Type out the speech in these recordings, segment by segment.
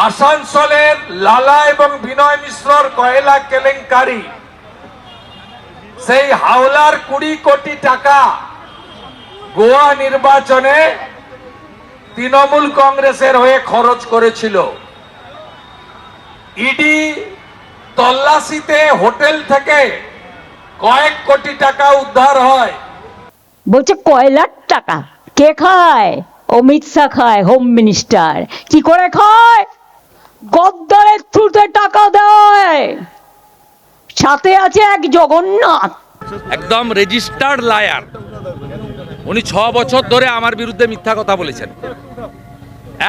আসানসোলের লালা এবং বিনয় মিশ্রর কয়লা কেলেঙ্কারি, সেই হাওলার 20 কোটি টাকা গোয়া নির্বাচনে তৃণমূল কংগ্রেসের হয়ে খরচ করেছিল। ইডি তল্লাশিতে হোটেল থেকে কয়েক কোটি টাকা উদ্ধার হয়। বলছে কয়লার টাকা কে খায়? অমিত শাহ খায়, হোম মিনিস্টার। কি করে খায়? গদ্দারের থ্রুতে টাকা দেয়। সাথে আছে এক জগন্নাথ, একদম রেজিস্টার্ড লায়ার। উনি 6 বছর ধরে আমার বিরুদ্ধে মিথ্যা কথা বলেছেন,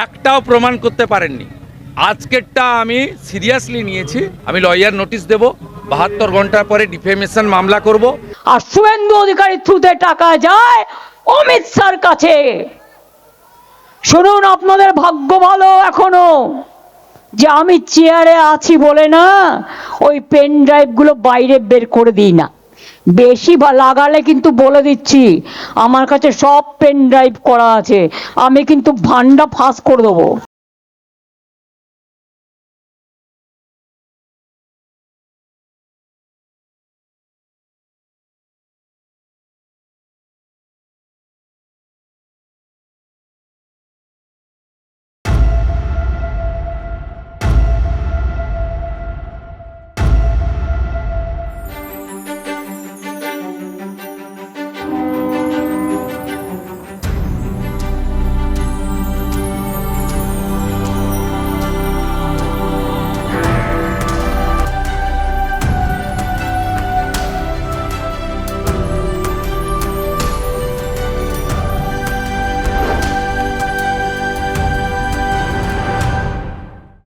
একটাও প্রমাণ করতে পারেননি। আজকেরটা আমি সিরিয়াসলি নিয়েছি। আমি লয়ার নোটিশ দেব, 72 ঘন্টার পরে ডিফেমেশন মামলা করব। আর শুভেন্দু অধিকারীর থ্রুতে টাকা যায় অমিত শাহর কাছে। শুনুন, আপনাদের ভাগ্য ভালো এখনো যে আমি চেয়ারে আছি বলে না ওই পেন ড্রাইভ গুলো বাইরে বের করে দিই না। বেশি লাগালে কিন্তু বলে দিচ্ছি, আমার কাছে সব পেন ড্রাইভ করা আছে, আমি কিন্তু ভান্ডা ফাঁস করে দেবো।